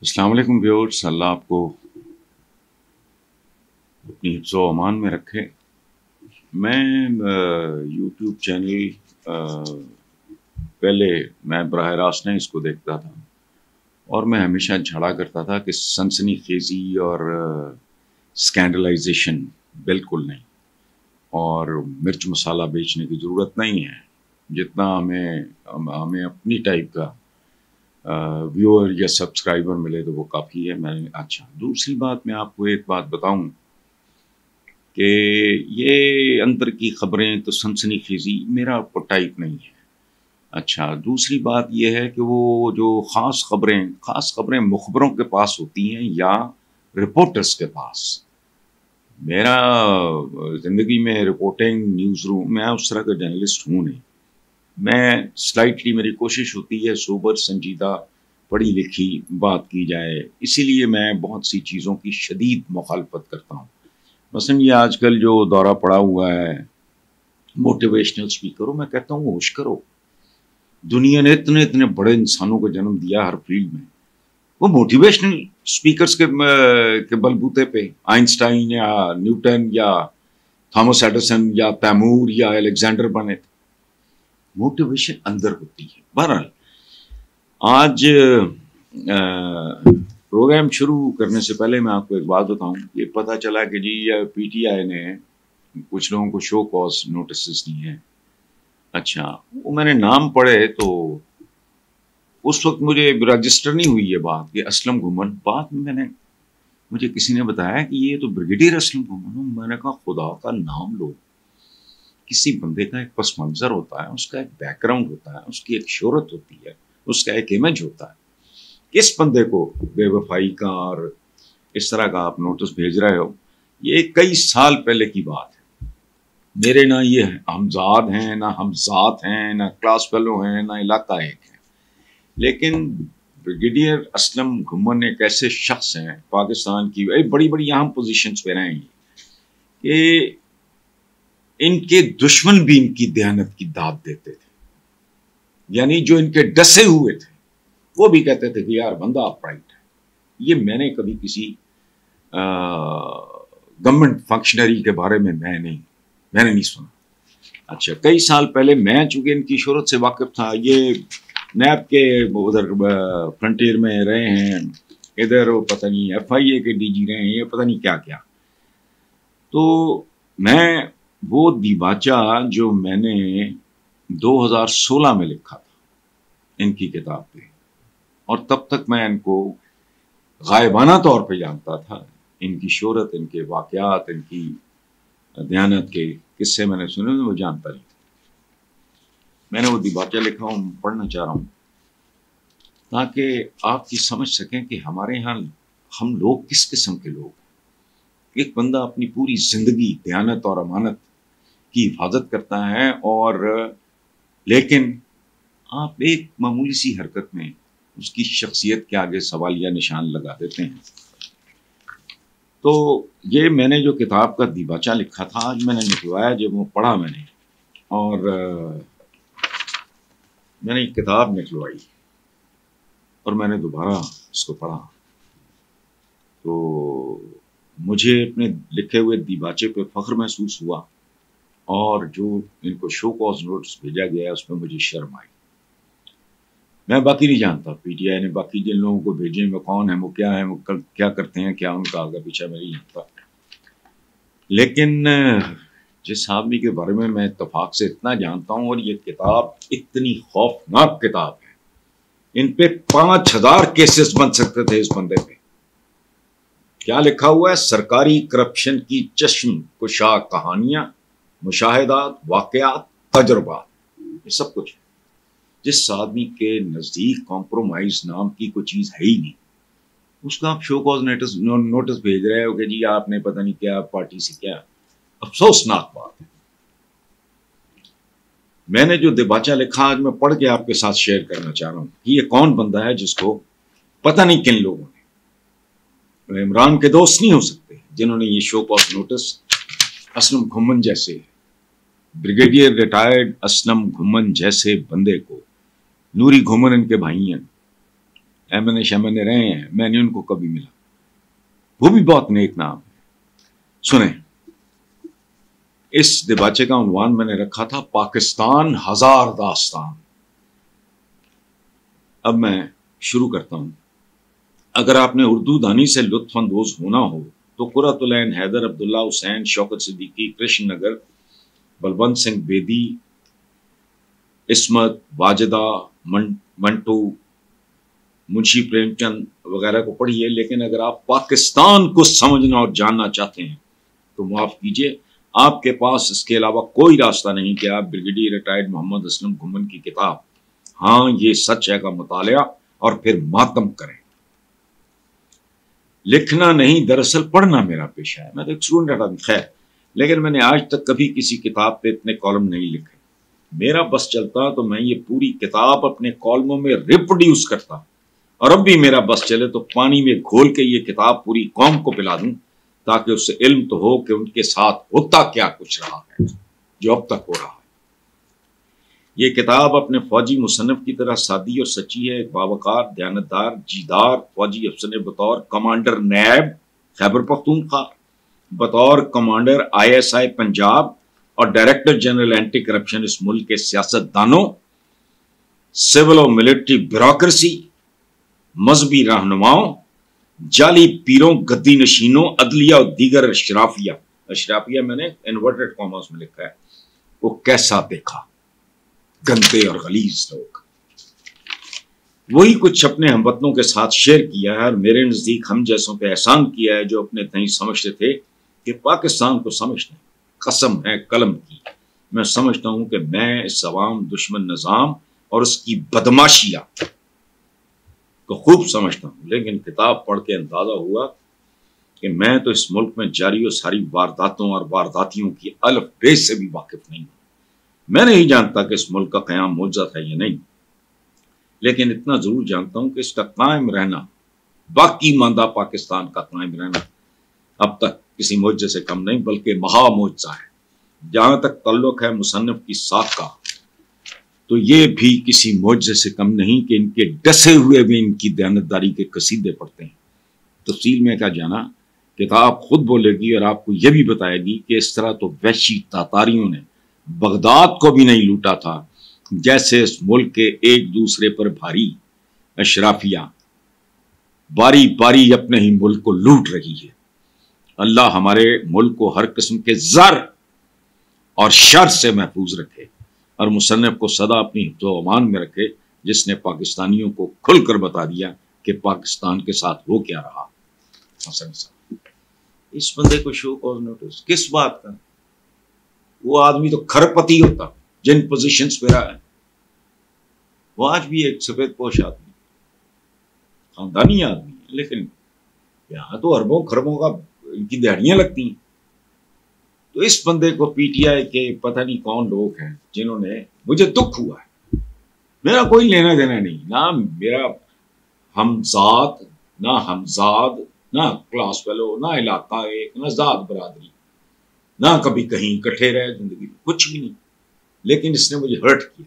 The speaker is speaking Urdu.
السلام علیکم ویورز، اللہ آپ کو اپنی حفظ و امان میں رکھے۔ میں یوٹیوب چینل پہلے میں براہ راست نہیں اس کو دیکھتا تھا، اور میں ہمیشہ جھڑا کرتا تھا کہ سنسنی خیزی اور سکینڈلائزیشن بالکل نہیں، اور مرچ مسالہ بیچنے کی ضرورت نہیں ہے۔ جتنا ہمیں اپنی ٹائپ کا ویور یا سبسکرائبر ملے تو وہ کافی ہے۔ میں اچھا، دوسری بات میں آپ کو ایک بات بتاؤں کہ یہ اندر کی خبریں تو سنسنی خیزی میرا ٹائپ نہیں ہے۔ اچھا، دوسری بات یہ ہے کہ وہ جو خاص خبریں مخبروں کے پاس ہوتی ہیں یا رپورٹرز کے پاس۔ میرا زندگی میں رپورٹنگ نیوز روم، میں اس طرح کا جرنلسٹ ہوں نہیں۔ میں سلائٹلی میری کوشش ہوتی ہے سوبر سنجیدہ پڑھی لکھی بات کی جائے، اسی لیے میں بہت سی چیزوں کی شدید مخالفت کرتا ہوں۔ مثلا یہ آج کل جو دورہ پڑا ہوا ہے موٹیویشنل اسپیکروں، میں کہتا ہوں ہوش کرو، دنیا نے اتنے بڑے انسانوں کو جنم دیا ہر فیلڈ میں، وہ موٹیویشنل اسپیکرز کے بلبوتے پہ آئنسٹائن یا نیوٹن یا تھامس ایڈیسن یا تیمور یا الیگزینڈر بنے تھے۔ موٹیویشن اندر ہوتی ہے۔ بہرحال آج پروگرام شروع کرنے سے پہلے میں آپ کو ایک بات بتاؤں۔ یہ پتہ چلا کہ جی پی ٹی آئی نے کچھ لوگوں کو شو کاز نوٹسز دی ہیں۔ اچھا، وہ میں نے نام پڑھے تو اس وقت مجھے رجسٹر نہیں ہوئی یہ بات کہ اسلم گھمن، بعد میں مجھے کسی نے بتایا کہ یہ تو بریگیڈیئر اسلم گھمن ہوں۔ میں نے کہا خدا کا نام لو، کسی بندے کا ایک پس منظر ہوتا ہے، اس کا ایک بیک گراؤنڈ ہوتا ہے، اس کی ایک شہرت ہوتی ہے، اس کا ایک امیج ہوتا ہے۔ کس بندے کو بے وفائی کا اور اس طرح کا آپ نوٹس بھیج رہے ہو؟ یہ کئی سال پہلے کی بات ہے۔ میرے نہ یہ ہمزاد ہیں، نہ ہمزاد ہیں، نہ کلاس فیلو ہیں، نہ علاقہ ایک ہے، لیکن بریگیڈیئر اسلم گھمن ایک ایسے شخص ہیں پاکستان کی بڑی بڑی اہم پوزیشنز پہ رہے ہیں کہ ان کے دشمن بھی ان کی دیانت کی داد دیتے تھے، یعنی جو ان کے ڈسے ہوئے تھے وہ بھی کہتے تھے کہ یار بندہ اپرائٹ ہے۔ یہ میں نے کبھی کسی گورنمنٹ فنکشنری کے بارے میں میں نے نہیں سنا۔ اچھا، کئی سال پہلے میں چونکہ ان کی شہرت سے واقف تھا، یہ نیب کے ادھر فرنٹیئر میں رہے ہیں، ادھر وہ پتہ نہیں ایف آئی اے کے ڈی جی رہے ہیں، یہ پتہ نہیں کیا کیا۔ تو میں وہ دیباچہ جو میں نے 2016 میں لکھا تھا ان کی کتاب پہ، اور تب تک میں ان کو غائبانہ طور پہ جانتا تھا، ان کی شہرت، ان کے واقعات، ان کی دیانت کے قصے میں نے سنے، وہ جانتا نہیں تھا۔ میں نے وہ دیباچہ لکھا ہوں، پڑھنا چاہ رہا ہوں تاکہ آپ کی سمجھ سکیں کہ ہمارے ہاں ہم لوگ کس قسم کے لوگ ہیں۔ ایک بندہ اپنی پوری زندگی دیانت اور امانت کی حفاظت کرتا ہے، اور لیکن آپ ایک معمولی سی حرکت میں اس کی شخصیت کے آگے سوالیہ نشان لگا دیتے ہیں۔ تو یہ میں نے جو کتاب کا دیباچہ لکھا تھا آج میں نے نکلوایا، جب وہ پڑھا میں نے، اور میں نے ایک کتاب نکلوائی اور میں نے دوبارہ اس کو پڑھا، تو مجھے اپنے لکھے ہوئے دیباچے پہ فخر محسوس ہوا، اور جو ان کو شو کاز نوٹس بھیجا گیا ہے اس میں مجھے شرم آئی۔ میں باقی نہیں جانتا پی ٹی آئی نے باقی جن لوگوں کو بھیجے وہ کون ہیں، وہ کیا ہیں، وہ کیا کرتے ہیں، کیا ان کا آگے پیچھے میں نہیں جانتا، لیکن جس آدمی کے بارے میں اتفاق سے اتنا جانتا ہوں، اور یہ کتاب اتنی خوفناک کتاب ہے، ان پہ 5000 کیسز بن سکتے تھے۔ اس بندے پہ کیا لکھا ہوا ہے؟ سرکاری کرپشن کی چشم کشا کہانیاں، مشاہدات، واقعات، تجربات، یہ سب کچھ ہے۔ جس آدمی کے نزدیک کمپرومائز نام کی کوئی چیز ہے ہی نہیں، اس کا آپ شو کاز نوٹس بھیج رہے ہو کہ جی آپ نے پتہ نہیں کیا پارٹی سے کیا۔ افسوسناک بات ہے۔ میں نے جو دیباچہ لکھا آج میں پڑھ کے آپ کے ساتھ شیئر کرنا چاہ رہا ہوں کہ یہ کون بندہ ہے جس کو پتہ نہیں کن لوگوں نے، عمران کے دوست نہیں ہو سکتے، جنہوں نے یہ شو کاز نوٹس اسلم گھمن جیسے بریگیڈیئر ریٹائرڈ اسلم گھمن جیسے بندے کو، نوری گھمن ان کے بھائی ہیں، MNA شمنے رہے ہیں، میں نے ان کو کبھی ملا، وہ بھی بہت نیک نام ہے۔ سنیں، اس دیباچے کا عنوان میں نے رکھا تھا پاکستان ہزار داستان۔ اب میں شروع کرتا ہوں۔ اگر آپ نے اردو دانی سے لطف اندوز ہونا ہو تو قرۃ العین حیدر، عبداللہ حسین، شوکت صدیقی، کرشن نگر، بلونت سنگھ بیدی، عصمت، واجدہ، منٹو، منشی پریم چند وغیرہ کو پڑھیے، لیکن اگر آپ پاکستان کو سمجھنا اور جاننا چاہتے ہیں تو معاف کیجیے، آپ کے پاس اس کے علاوہ کوئی راستہ نہیں کہ آپ بریگیڈیئر ریٹائرڈ محمد اسلم گھمن کی کتاب ہاں یہ سچ ہے کا مطالعہ اور پھر ماتم کریں۔ لکھنا نہیں، دراصل پڑھنا میرا پیشہ ہے، میں تو ایک اسٹوڈنٹ، خیر، لیکن میں نے آج تک کبھی کسی کتاب پہ اتنے کالم نہیں لکھے۔ میرا بس چلتا تو میں یہ پوری کتاب اپنے کالموں میں ریپروڈیوس کرتا، اور اب بھی میرا بس چلے تو پانی میں گھول کے یہ کتاب پوری قوم کو پلا دوں، تاکہ اس سے علم تو ہو کہ ان کے ساتھ ہوتا کیا کچھ رہا ہے جو اب تک ہو رہا ہے۔ یہ کتاب اپنے فوجی مصنف کی طرح سادی اور سچی ہے۔ ایک باوقار، دیانتدار، جیدار فوجی افسر نے بطور کمانڈر نیب خیبر پختونخوا، بطور کمانڈر ISI پنجاب اور ڈائریکٹر جنرل اینٹی کرپشن اس ملک کے سیاست دانوں، سول اور ملٹری بیوروکریسی، مذہبی رہنماؤں، جعلی پیروں، گدی نشینوں، عدلیہ اور دیگر اشرافیہ میں نے انورٹڈ کاماس میں لکھا ہے، وہ کیسا دیکھا، گندے اور غلیظ لوگ۔ وہی کچھ اپنے ہم وطنوں کے ساتھ شیئر کیا ہے اور میرے نزدیک ہم جیسوں پہ احسان کیا ہے جو اپنے تئیں سمجھتے تھے کہ پاکستان کو سمجھتے ہیں۔ قسم ہے قلم کی، میں سمجھتا ہوں کہ میں اس عوام دشمن نظام اور اس کی بدماشیاں کو خوب سمجھتا ہوں، لیکن کتاب پڑھ کے اندازہ ہوا کہ میں تو اس ملک میں جاری و ساری وارداتوں اور وارداتیوں کی الف بے سے بھی واقف نہیں ہوں۔ میں نہیں جانتا کہ اس ملک کا قیام معجزہ ہے یا نہیں، لیکن اتنا ضرور جانتا ہوں کہ اس کا قائم رہنا، باقی ماندہ پاکستان کا قائم رہنا اب تک کسی معجزے سے کم نہیں بلکہ مہا معجزہ ہے۔ جہاں تک تعلق ہے مصنف کی ساکھ کا، تو یہ بھی کسی معجزے سے کم نہیں کہ ان کے ڈسے ہوئے بھی ان کی دیانتداری کے قصیدے پڑھتے ہیں۔ تفصیل میں کیا جانا، کتاب خود بولے گی اور آپ کو یہ بھی بتائے گی کہ اس طرح تو وحشی تاتاریوں نے بغداد کو بھی نہیں لوٹا تھا جیسے اس ملک کے ایک دوسرے پر بھاری اشرافیہ باری باری اپنے ہی ملک کو لوٹ رہی ہے۔ اللہ ہمارے ملک کو ہر قسم کے زر اور شر سے محفوظ رکھے اور مصنف کو سدا اپنی حفظ و امان میں رکھے، جس نے پاکستانیوں کو کھل کر بتا دیا کہ پاکستان کے ساتھ وہ کیا رہا۔ حسن صاحب، اس بندے کو شو کوز نوٹس کس بات کا؟ وہ آدمی تو کھرپتی ہوتا جن پوزیشنز پہ رہا ہے۔ وہ آج بھی ایک سفید پوش آدمی، خاندانی آدمی ہے، لیکن یہاں تو اربوں خربوں کا ان کی دہڑیاں لگتی ہیں۔ تو اس بندے کو PTI کے پتہ نہیں کون لوگ ہیں جنہوں نے، مجھے دکھ ہوا ہے، میرا کوئی لینا دینا نہیں، نہ میرا ہمزاد، نہ ہمزاد، نہ کلاس فیلو، نہ علاقہ ایک، نہ ذات برادری، نہ کبھی کہیں اکٹھے رہے زندگی میں، کچھ بھی نہیں، لیکن اس نے مجھے ہرٹ کیا۔